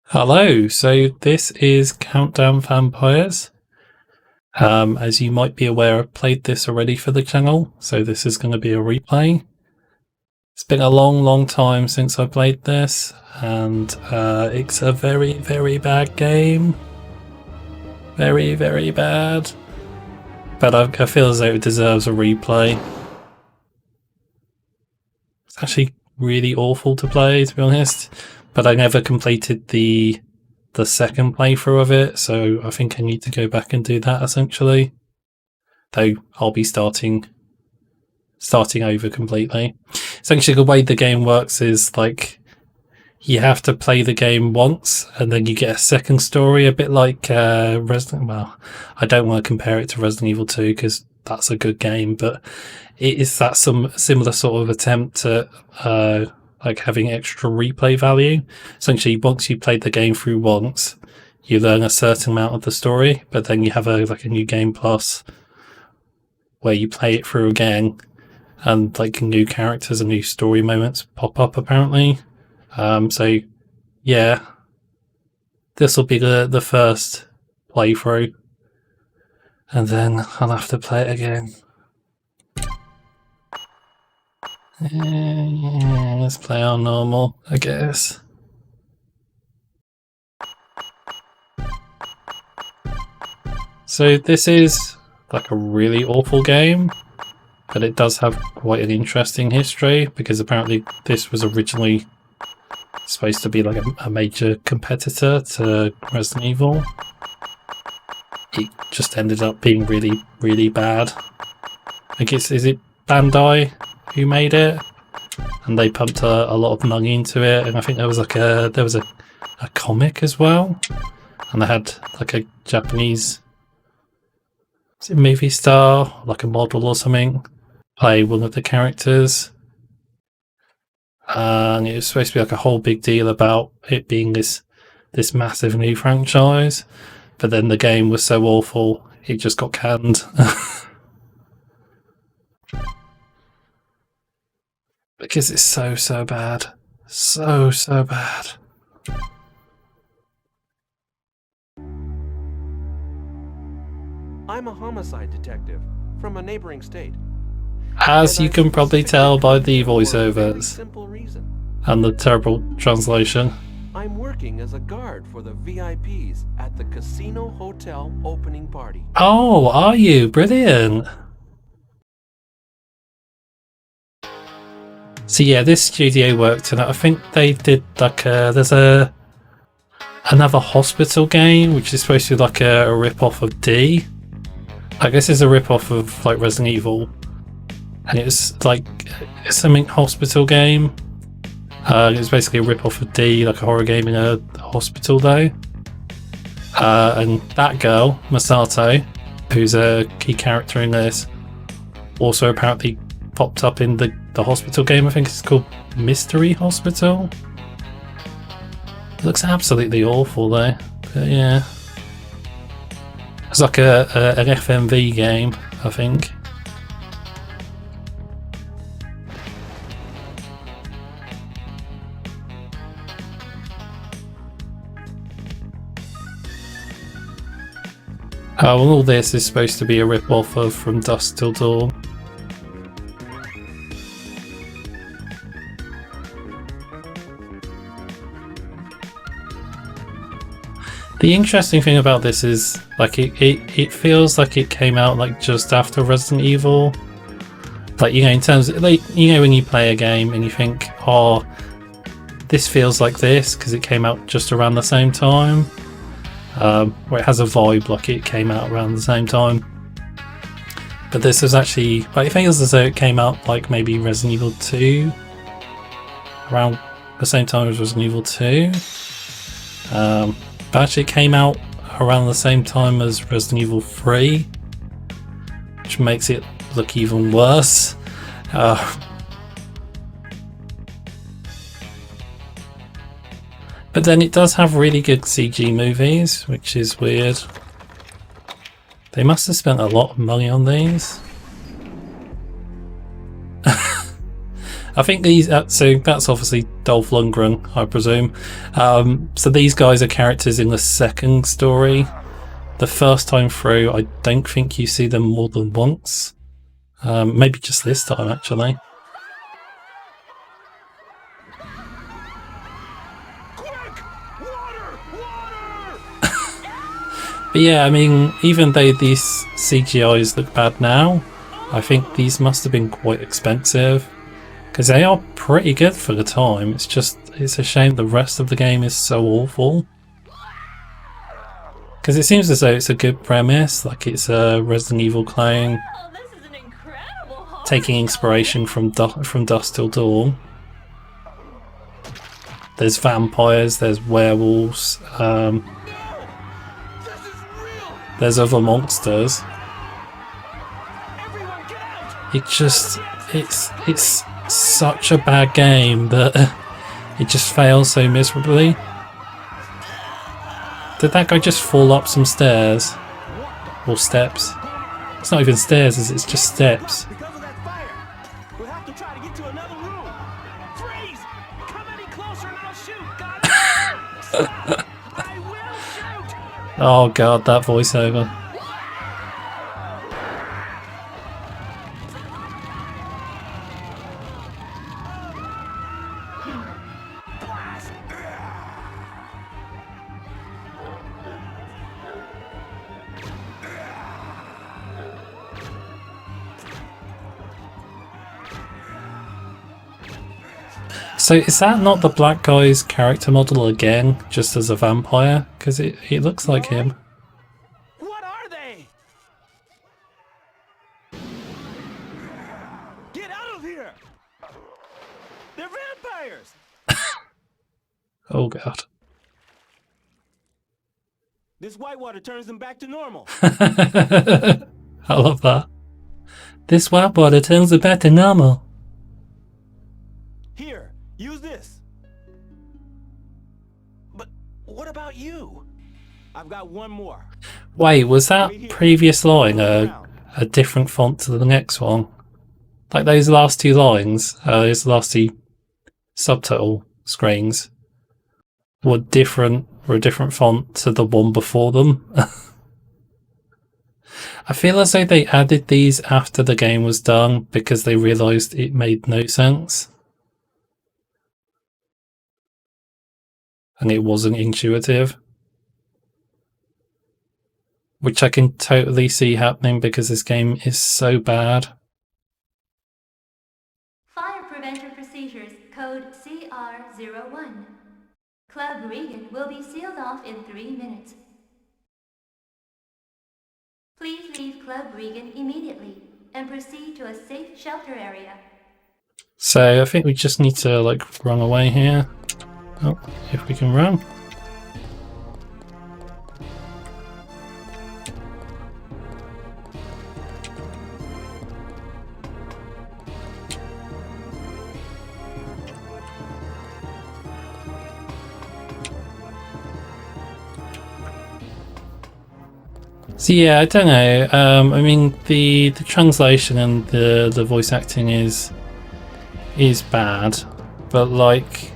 Hello, so this is Countdown Vampires. As you might be aware, I've played this already for the channel, so this is going to be a replay. It's been a long time since I played this, and it's a very bad game. Very bad. But I feel as though it deserves a replay. It's actually really awful to play, to be honest, but I never completed the second playthrough of it, so I think I need to go back and do that essentially. Though I'll be starting over completely. Essentially, the way the game works is like you have to play the game once, and then you get a second story, a bit like Resident. Well, I don't want to compare it to Resident Evil 2 because that's a good game, but it is that some similar sort of attempt at like having extra replay value. Essentially, once you played the game through once, you learn a certain amount of the story, but then you have a new game plus where you play it through again, and like new characters and new story moments pop up apparently. So yeah, this will be the first playthrough, and then I'll have to play it again. Yeah, let's play on normal, I guess. So this is like a really awful game, but it does have quite an interesting history, because apparently this was originally supposed to be like a major competitor to Resident Evil. It just ended up being really bad. I guess, is it Bandai who made it? And they pumped a lot of money into it, and I think there was a comic as well, and they had like a Japanese movie star, like a model or something, play one of the characters. And it was supposed to be like a whole big deal about it being this massive new franchise, but then the game was so awful it just got canned. Because it's so bad. So bad. I'm a homicide detective from a neighboring state. As you can probably tell by the voiceovers Simple reason. and the terrible translation. I'm working as a guard for the VIPs at the casino hotel opening party. Oh, are you? Brilliant. So yeah, this studio worked, and I think they did like there's another hospital game which is supposed to be like a rip-off of D. I guess it's a rip-off of like Resident Evil, and it's like something hospital game. It's basically a rip-off of D, like a horror game in a hospital though. And that girl, Masato, who's a key character in this, also apparently popped up in the hospital game. I think it's called Mystery Hospital. It looks absolutely awful though, but yeah. It's like an FMV game, I think. Oh, and all this is supposed to be a rip-off of From Dusk Till Dawn. The interesting thing about this is like it feels like it came out like just after Resident Evil. Like, you know, in terms of, like, you know, when you play a game and you think, oh, this feels like this because it came out just around the same time. Where it has a vibe like it came out around the same time. But this was actually, like, it feels as though it came out like maybe Resident Evil 2 around the same time as Resident Evil 2. But actually it came out around the same time as Resident Evil 3, which makes it look even worse. But then it does have really good CG movies, which is weird. They must have spent a lot of money on these. I think these, so that's obviously Dolph Lundgren, I presume. So these guys are characters in the second story. The first time through, I don't think you see them more than once. Maybe just this time, actually. Quick! Water! Water! But yeah, I mean, even though these CGIs look bad now, I think these must have been quite expensive. Because they are pretty good for the time. It's a shame the rest of the game is so awful. Because it seems as though it's a good premise, like it's a Resident Evil clone, Oh, this is an incredible horror taking inspiration from Dusk Till Dawn. There's vampires, there's werewolves, No! This is real! there's other monsters. Everyone get out! It's such a bad game that it just fails so miserably. Did that guy just fall up some stairs? Or steps? It's not even stairs, is it? It's just steps. Because of that fire, we'll have to try to get to another room. Freeze! Come any closer and I'll shoot, got it? Stop! I will shoot! Oh god, that voiceover. So is that not the black guy's character model again, just as a vampire? Because it looks like him. What are they? Get out of here! They're vampires! Oh god. This whitewater turns them back to normal. I love that. This white water turns it back to normal. Here, use this. But what about you? I've got one more. Wait, was that previous line a different font to the next one? Like those last two lines, those last two subtitle screens were a different font to the one before them. I feel as though they added these after the game was done because they realised it made no sense. And it wasn't intuitive. Which I can totally see happening because this game is so bad. Fire prevention procedures, code CR01. Club Regan will be sealed off in 3 minutes. Please leave Club Regan immediately and proceed to a safe shelter area. So I think we just need to like run away here. Oh, if we can run. So yeah, I don't know. I mean, the translation and the voice acting is bad, but like,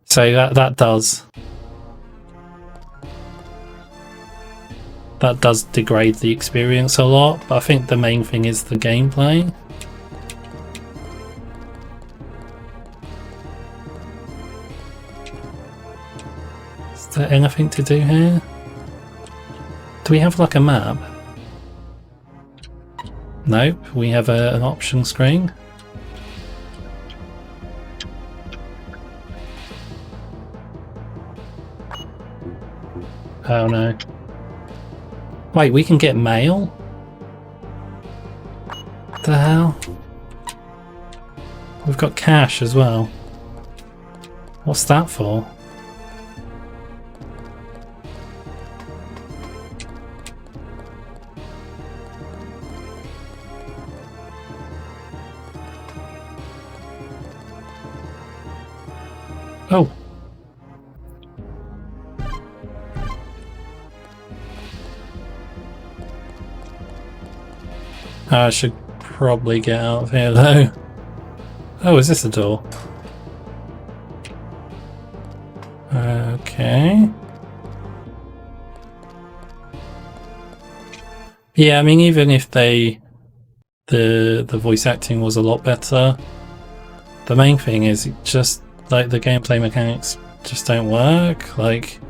so that does degrade the experience a lot. But I think the main thing is the gameplay. Is there anything to do here? Do we have like a map? Nope, we have an option screen. Oh no. Wait, we can get mail? What the hell? We've got cash as well. What's that for? Oh. I should probably get out of here though. Oh, is this a door? Okay. Yeah, I mean, even if the voice acting was a lot better, the main thing is it just like the gameplay mechanics just don't work. Like,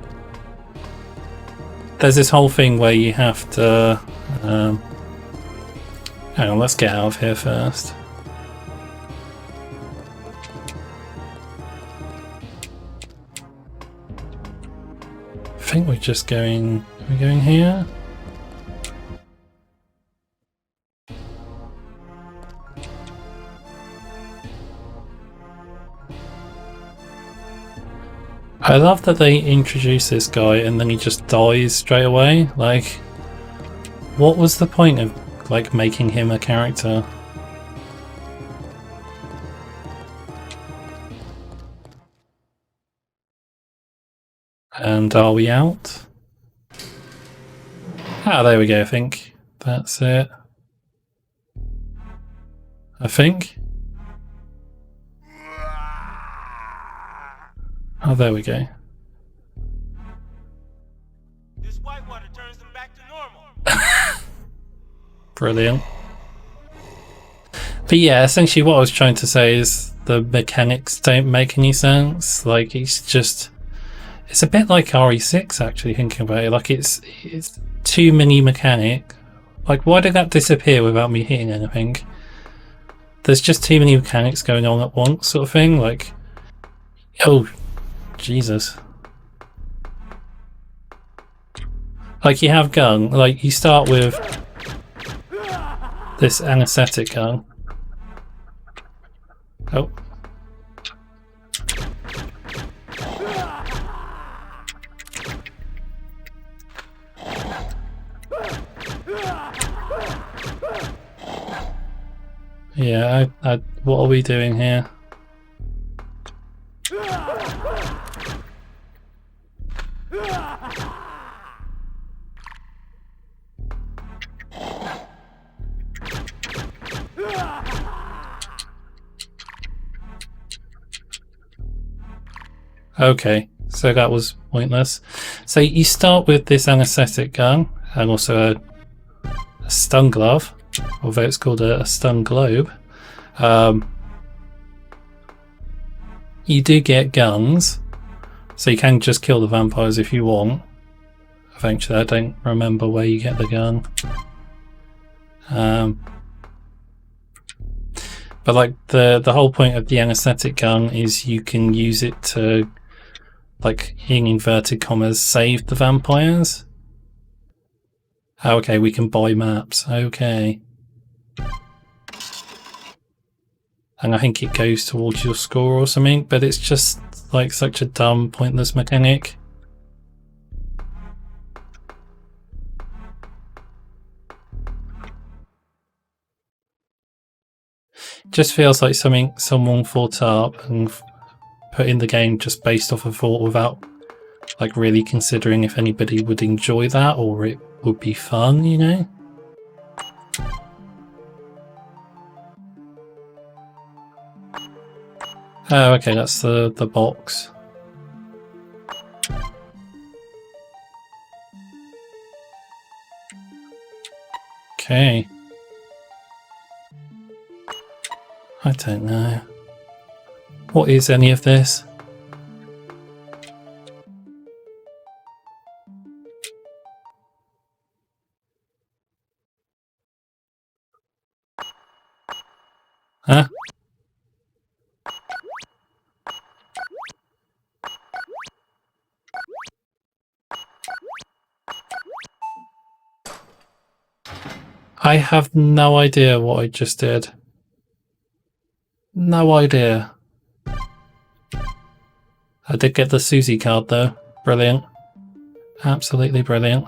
there's this whole thing where you have to hang on, let's get out of here first. I think we're just going, are we going here? I love that they introduce this guy and then he just dies straight away. Like, what was the point of like making him a character? And are we out? Ah, there we go, I think. That's it. I think. Oh, there we go. This white water turns them back to normal. Brilliant. But yeah, essentially what I was trying to say is the mechanics don't make any sense. Like, it's a bit like RE6 actually, thinking about it. Like, it's too many mechanic. Like, why did that disappear without me hitting anything? There's just too many mechanics going on at once, sort of thing. Like, oh, Jesus. Like, you have gun, like, you start with this anesthetic gun. Oh. Yeah, what are we doing here? Okay, so that was pointless. So you start with this anesthetic gun and also a stun glove, although it's called a stun globe. You do get guns, so you can just kill the vampires if you want. Eventually, I don't remember where you get the gun. But like the whole point of the anesthetic gun is you can use it to, like, in inverted commas, save the vampires. Okay, we can buy maps. Okay. And I think it goes towards your score or something, but it's just like such a dumb, pointless mechanic. Just feels like something someone thought up and put in the game just based off of thought without like really considering if anybody would enjoy that or it would be fun, you know? Oh, okay, that's the box. Okay. I don't know. What is any of this? Huh? I have no idea what I just did. No idea. I did get the Susie card though. Brilliant. Absolutely brilliant.